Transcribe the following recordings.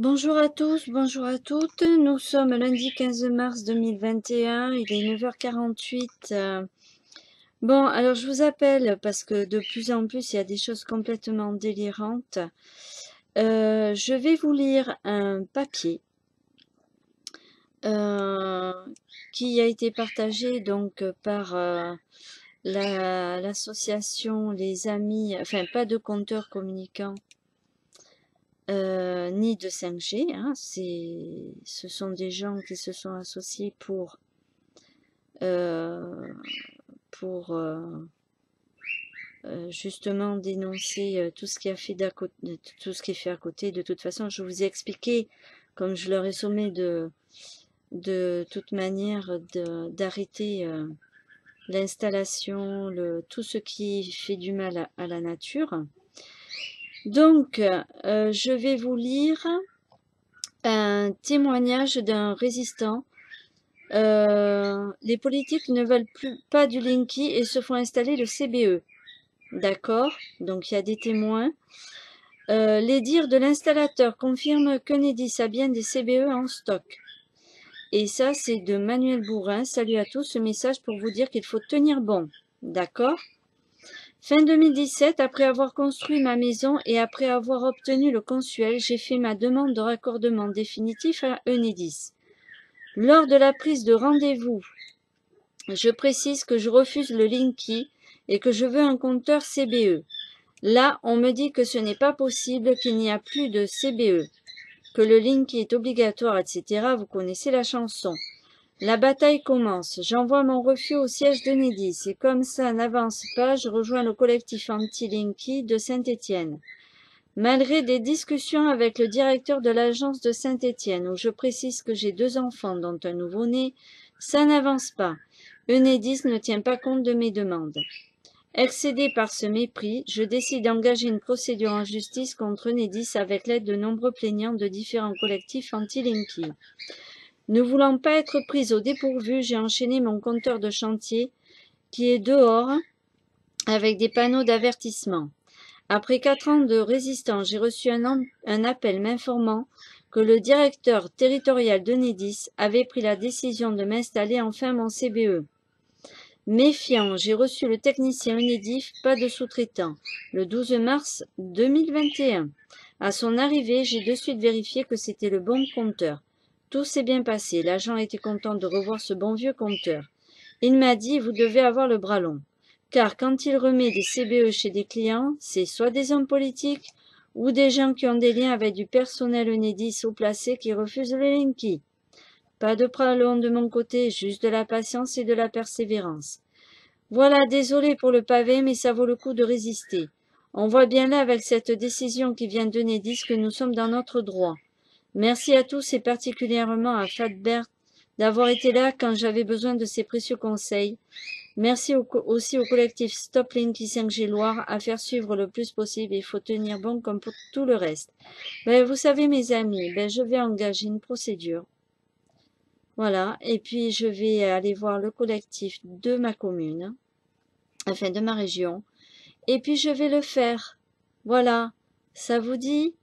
Bonjour à tous, bonjour à toutes. Nous sommes lundi 15 mars 2021, il est 9h48. Bon, alors je vous appelle parce que de plus en plus il y a des choses complètement délirantes. Je vais vous lire un papier qui a été partagé donc par l'association Les Amis, enfin pas de compteurs communicants. Ni de 5G, hein, ce sont des gens qui se sont associés euh, pour justement dénoncer tout ce qui a fait tout ce qui est fait à côté. De toute façon, je vous ai expliqué, comme je leur ai sommé de toute manière d'arrêter l'installation, tout ce qui fait du mal à la nature. Donc, je vais vous lire un témoignage d'un résistant. Les politiques ne veulent pas du Linky et se font installer le CBE. D'accord? Donc il y a des témoins. Les dires de l'installateur confirment qu'Enedis a bien des CBE en stock. Et ça, c'est de Manuel Bourrin. Salut à tous, ce message pour vous dire qu'il faut tenir bon. D'accord? Fin 2017, après avoir construit ma maison et après avoir obtenu le consuel, j'ai fait ma demande de raccordement définitif à Enedis. Lors de la prise de rendez-vous, je précise que je refuse le Linky et que je veux un compteur CBE. Là, on me dit que ce n'est pas possible, qu'il n'y a plus de CBE, que le Linky est obligatoire, etc. Vous connaissez la chanson. La bataille commence. J'envoie mon refus au siège d'Enedis et comme ça n'avance pas, je rejoins le collectif anti-Linky de Saint-Étienne. Malgré des discussions avec le directeur de l'agence de Saint-Étienne, où je précise que j'ai 2 enfants dont un nouveau-né, ça n'avance pas. Enedis ne tient pas compte de mes demandes. Excédé par ce mépris, je décide d'engager une procédure en justice contre Enedis avec l'aide de nombreux plaignants de différents collectifs anti-Linky. Ne voulant pas être prise au dépourvu, j'ai enchaîné mon compteur de chantier qui est dehors avec des panneaux d'avertissement. Après 4 ans de résistance, j'ai reçu un appel m'informant que le directeur territorial d'Enedis avait pris la décision de m'installer enfin mon CBE. Méfiant, j'ai reçu le technicien Enedis, pas de sous-traitant, le 12 mars 2021. À son arrivée, j'ai de suite vérifié que c'était le bon compteur. Tout s'est bien passé, l'agent était content de revoir ce bon vieux compteur. Il m'a dit, vous devez avoir le bras long. Car quand il remet des CBE chez des clients, c'est soit des hommes politiques ou des gens qui ont des liens avec du personnel Enedis haut placé qui refusent le Linky. Pas de bras long de mon côté, juste de la patience et de la persévérance. Voilà, désolé pour le pavé, mais ça vaut le coup de résister. On voit bien là avec cette décision qui vient d'Enedis que nous sommes dans notre droit. Merci à tous et particulièrement à Fadbert d'avoir été là quand j'avais besoin de ses précieux conseils. Merci aussi au collectif Stop Linky 5G Loire à faire suivre le plus possible. Il faut tenir bon comme pour tout le reste. Vous savez mes amis, je vais engager une procédure. Voilà, et puis je vais aller voir le collectif de ma commune, enfin de ma région, et puis je vais le faire. Voilà, ça vous dit?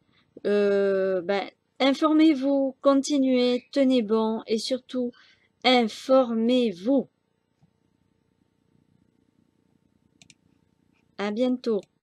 Informez-vous, continuez, tenez bon, et surtout, informez-vous. À bientôt.